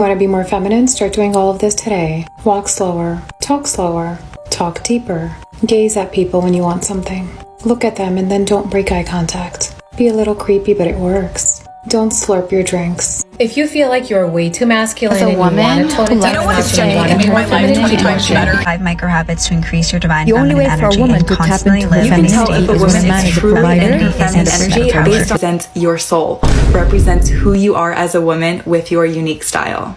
Want to be more feminine? Start doing all of this today. Walk slower, talk deeper. Gaze at people when you want something. Look at them and then don't break eye contact. Be a little creepy, but it works. Don't slurp your drinks. If you feel like you're way too masculine as a woman, you know what to make more feminine, 5 micro habits to increase your divine the only way for a woman to tap into her femininity is when a man is a provider and energy represents your soul, represents who you are as a woman with your unique style.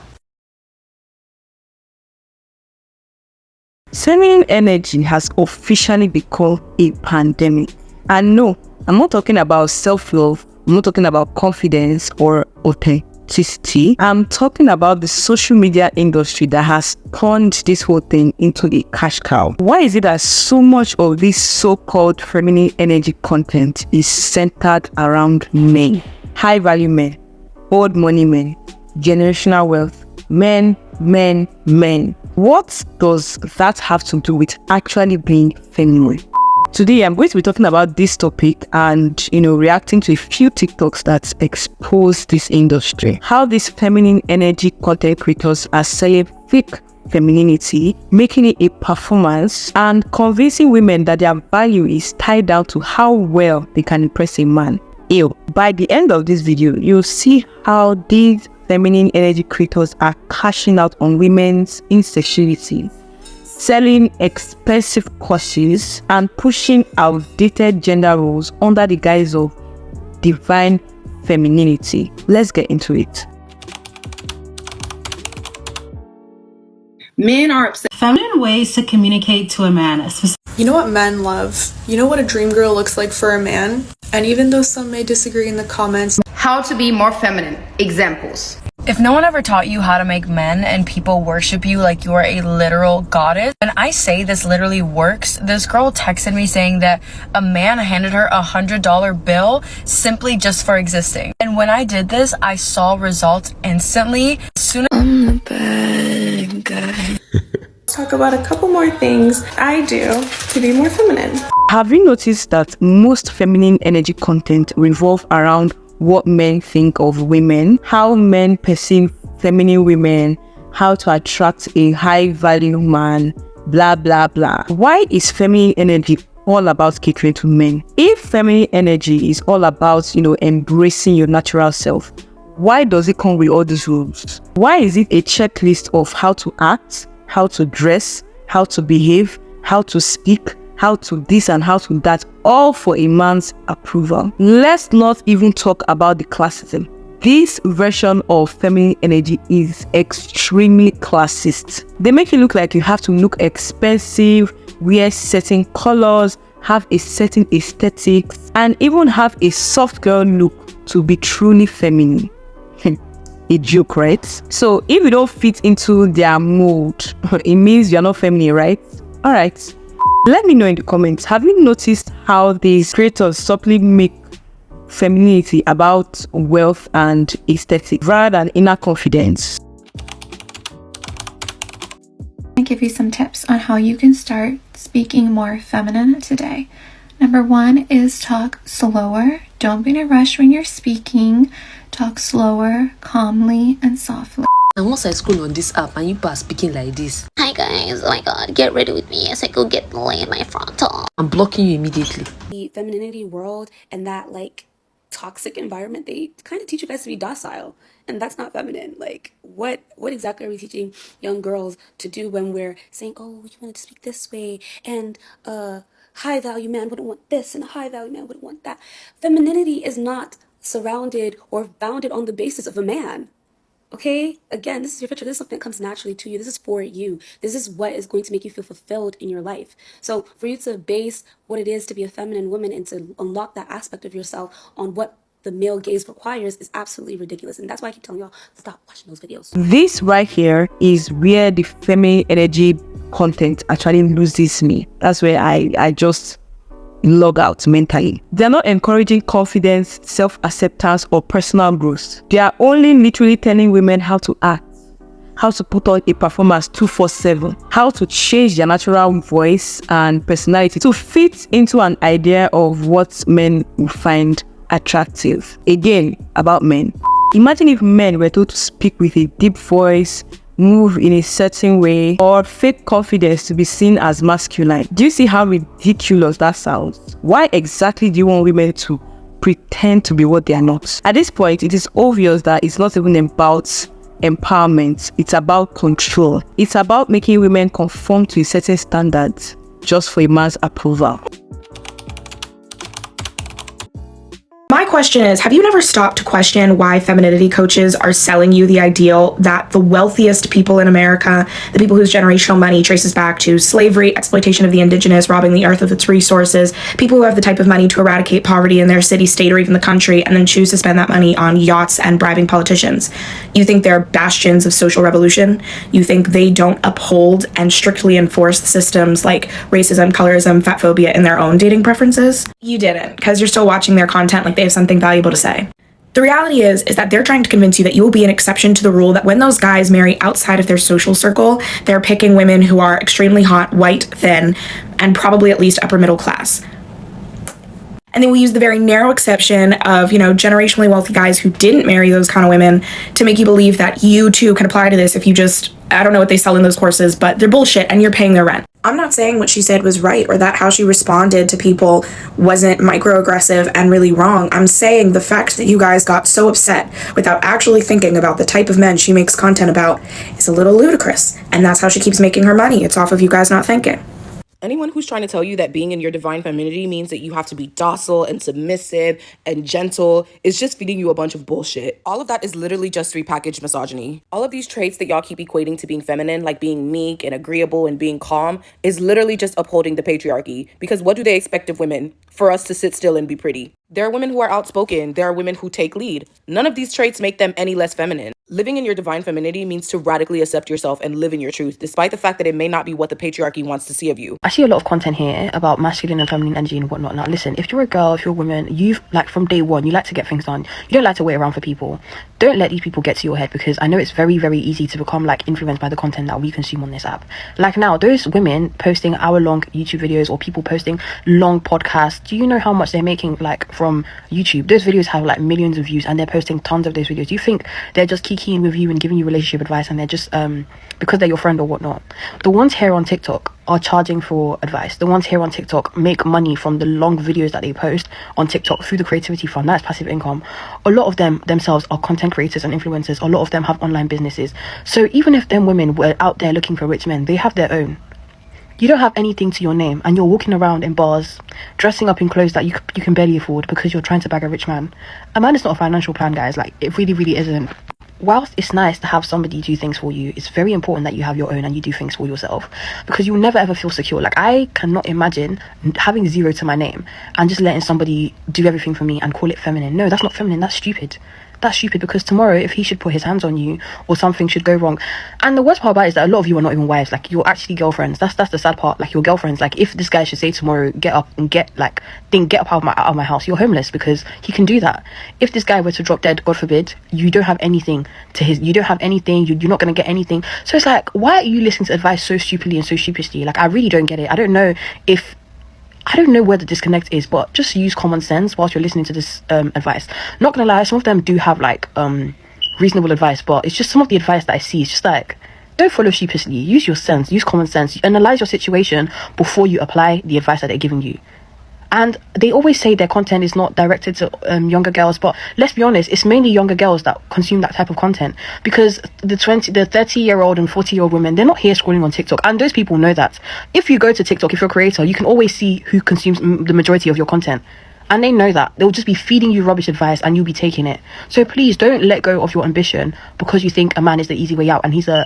Feminine energy has officially become a pandemic. And no, I'm not talking about self-love, I'm not talking about confidence or authenticity. I'm talking about the social media industry that has turned this whole thing into a cash cow. Why is it that so much of this so-called feminine energy content is centered around men? High-value men, old money men, generational wealth, men. What does that have to do with actually being feminine? Today, I'm going to be talking about this topic and, reacting to a few TikToks that expose this industry. How these feminine energy content creators are selling fake femininity, making it a performance, and convincing women that their value is tied down to how well they can impress a man. By the end of this video, you'll see how these feminine energy creators are cashing out on women's insecurity, selling expensive courses, and pushing outdated gender roles under the guise of divine femininity. Let's get into it. Men are upset. Feminine ways to communicate to a man. You know what men love? You know what a dream girl looks like for a man? And even though some may disagree in the comments, how to be more feminine. Examples. If no one ever taught you how to make men and people worship you like you are a literal goddess, and I say this literally works, this girl texted me saying that a man handed her $100 bill simply just for existing. And when I did this, I saw results instantly. I'm the bad guy. Let's talk about a couple more things I do to be more feminine. Have you noticed that most feminine energy content revolve around what men think of women, how men perceive feminine women, how to attract a high-value man, blah, blah, blah. Why is feminine energy all about catering to men? If feminine energy is all about, embracing your natural self, why does it come with all these rules? Why is it a checklist of how to act, how to dress, how to behave, how to speak, how to this and how to that, all for a man's approval? Let's not even talk about the classism. This version of feminine energy is extremely classist. They make it look like you have to look expensive, wear certain colors, have a certain aesthetics, and even have a soft girl look to be truly feminine. A joke, right? So if you don't fit into their mold, it means you're not feminine, right? All right. Let me know in the comments, have you noticed how these creators subtly make femininity about wealth and aesthetic rather than inner confidence? I'll give you some tips on how you can start speaking more feminine today. Number 1 is talk slower. Don't be in a rush when you're speaking. Talk slower, calmly, and softly. And once I scroll on this app and you are speaking like this, hi guys, oh my god, get ready with me as I go get lay in my frontal. I'm blocking you immediately. The femininity world and that toxic environment, they kind of teach you guys to be docile, and that's not feminine. What exactly are we teaching young girls to do when we're saying, oh, you wanted to speak this way, and high value man wouldn't want this and a high value man wouldn't want that? Femininity is not surrounded or bounded on the basis of a man. Okay, again, this is your future. This is something that comes naturally to you. This is for you. This is what is going to make you feel fulfilled in your life. So for you to base what it is to be a feminine woman and to unlock that aspect of yourself on what the male gaze requires is absolutely ridiculous. And that's why I keep telling y'all, stop watching those videos. This right here is where the feminine energy content actually loses me. That's where I just log out mentally. They're not encouraging confidence, self-acceptance, or personal growth. They are only literally telling women how to act, how to put on a performance 24/7, how to change their natural voice and personality to fit into an idea of what men will find attractive. Again, about men. Imagine if men were told to speak with a deep voice, move in a certain way, or fake confidence to be seen as masculine. Do you see how ridiculous that sounds? Why exactly do you want women to pretend to be what they are not? At this point, it is obvious that it's not even about empowerment, it's about control. It's about making women conform to a certain standard just for a man's approval. My question is, have you never stopped to question why femininity coaches are selling you the ideal that the wealthiest people in America, the people whose generational money traces back to slavery, exploitation of the indigenous, robbing the earth of its resources, people who have the type of money to eradicate poverty in their city, state, or even the country, and then choose to spend that money on yachts and bribing politicians? You think they're bastions of social revolution? You think they don't uphold and strictly enforce systems like racism, colorism, fatphobia in their own dating preferences? You didn't, because you're still watching their content like they have something valuable to say. The reality is that they're trying to convince you that you will be an exception to the rule, that when those guys marry outside of their social circle, they're picking women who are extremely hot, white, thin, and probably at least upper middle class. And they will use the very narrow exception of, generationally wealthy guys who didn't marry those kind of women to make you believe that you too can apply to this if you just, I don't know what they sell in those courses, but they're bullshit and you're paying their rent. I'm not saying what she said was right or that how she responded to people wasn't microaggressive and really wrong. I'm saying the fact that you guys got so upset without actually thinking about the type of men she makes content about is a little ludicrous. And that's how she keeps making her money. It's off of you guys not thinking. Anyone who's trying to tell you that being in your divine femininity means that you have to be docile and submissive and gentle is just feeding you a bunch of bullshit. All of that is literally just repackaged misogyny. All of these traits that y'all keep equating to being feminine, like being meek and agreeable and being calm, is literally just upholding the patriarchy. Because what do they expect of women? For us to sit still and be pretty. There are women who are outspoken. There are women who take lead. None of these traits make them any less feminine. Living in your divine femininity means to radically accept yourself and live in your truth, despite the fact that it may not be what the patriarchy wants to see of you. I see a lot of content here about masculine and feminine energy and whatnot. Now listen, if you're a girl, if you're a woman, you've from day one, you like to get things done. You don't like to wait around for people. Don't let these people get to your head, because I know it's very, very easy to become influenced by the content that we consume on this app. Now, those women posting hour-long YouTube videos or people posting long podcasts, do you know how much they're making from YouTube? Those videos have millions of views and they're posting tons of those videos. Do you think they're just kikiing with you and giving you relationship advice and they're just because they're your friend or whatnot? The ones here on TikTok are charging for advice. The ones here on TikTok make money from the long videos that they post on TikTok through the creativity fund. That's passive income. A lot of them themselves are content creators and influencers. A lot of them have online businesses. So even if them women were out there looking for rich men, they have their own. You don't have anything to your name and you're walking around in bars dressing up in clothes that you can barely afford because you're trying to bag a rich man. A man is not a financial plan, guys. It really, really isn't. Whilst it's nice to have somebody do things for you, it's very important that you have your own and you do things for yourself, because you'll never ever feel secure. I cannot imagine having 0 to my name and just letting somebody do everything for me and call it feminine. No, that's not feminine. That's stupid. That's stupid, because tomorrow if he should put his hands on you or something should go wrong, and the worst part about it is that a lot of you are not even wives, you're actually girlfriends. That's the sad part. Your girlfriends, if this guy should say tomorrow, get up and get up out of my house, you're homeless, because he can do that. If this guy were to drop dead, God forbid, you don't have anything you don't have anything, you're not going to get anything. So it's why are you listening to advice so stupidly and so sheepishly? I really don't get it. I don't know where the disconnect is, but just use common sense whilst you're listening to this advice. Not gonna lie, some of them do have reasonable advice, but it's just some of the advice that I see is just don't follow sheepishly. Use your sense, use common sense, analyze your situation before you apply the advice that they're giving you. And they always say their content is not directed to younger girls, but let's be honest, it's mainly younger girls that consume that type of content, because the 30-year-old and 40-year-old women, they're not here scrolling on TikTok, and those people know that. If you go to TikTok, if you're a creator, you can always see who consumes the majority of your content, and they know that. They'll just be feeding you rubbish advice and you'll be taking it. So please don't let go of your ambition because you think a man is the easy way out and he's a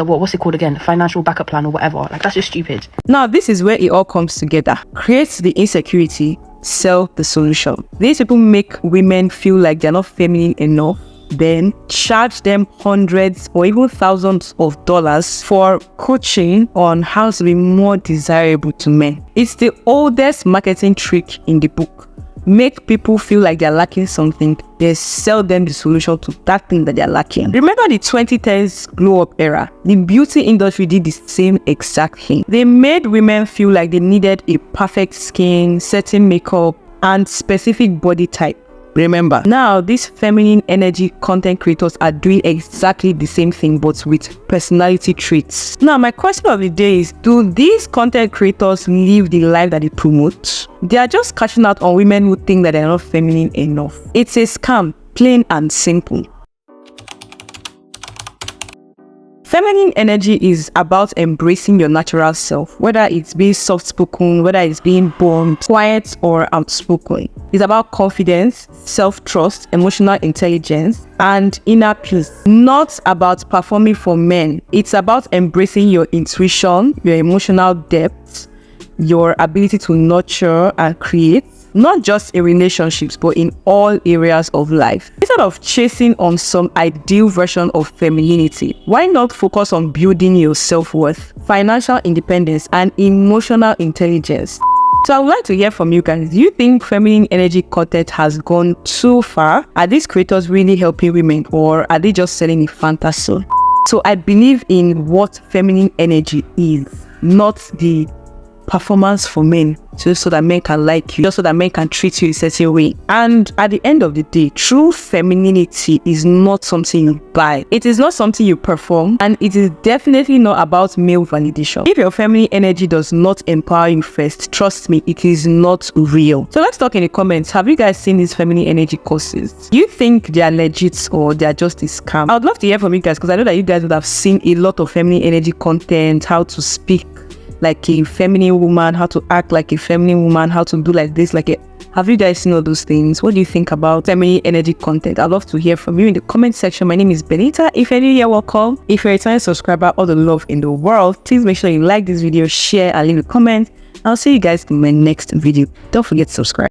what's it called again? Financial backup plan or whatever. That's just stupid. Now, this is where it all comes together. Create the insecurity, sell the solution. These people make women feel like they're not feminine enough, then charge them hundreds or even thousands of dollars for coaching on how to be more desirable to men. It's the oldest marketing trick in the book. Make people feel like they're lacking something, then sell them the solution to that thing that they're lacking. Remember the 2010s glow up era? The beauty industry did the same exact thing. They made women feel like they needed a perfect skin, certain makeup, and specific body type. Remember, now these feminine energy content creators are doing exactly the same thing but with personality traits. Now my question of the day is, do these content creators live the life that they promote? They are just cashing out on women who think that they're not feminine enough. It's a scam, plain and simple. Feminine energy is about embracing your natural self, whether it's being soft-spoken, whether it's being bold, quiet, or outspoken. It's about confidence, self-trust, emotional intelligence, and inner peace. Not about performing for men. It's about embracing your intuition, your emotional depth, your ability to nurture and create, not just in relationships, but in all areas of life. Instead of chasing on some ideal version of femininity, why not focus on building your self-worth, financial independence, and emotional intelligence? So I would like to hear from you guys. Do you think feminine energy content has gone too far? Are these creators really helping women, or are they just selling a fantasy? So I believe in what feminine energy is, not the performance for men, just so that men can like you, just so that men can treat you a certain way. And at the end of the day, true femininity is not something you buy. It is not something you perform, and it is definitely not about male validation. If your feminine energy does not empower you first, trust me, it is not real. So let's talk in the comments. Have you guys seen these feminine energy courses? Do you think they are legit or they are just a scam? I would love to hear from you guys, because I know that you guys would have seen a lot of feminine energy content, how to speak like a feminine woman, how to act like a feminine woman, how to do like this, like a... Have you guys seen all those things? What do you think about feminine energy content? I'd love to hear from you in the comment section. My name is Benita. If you're new here, welcome. If you're a returning subscriber, all the love in the world. Please make sure you like this video, share, and leave a comment. I'll see you guys in my next video. Don't forget to subscribe.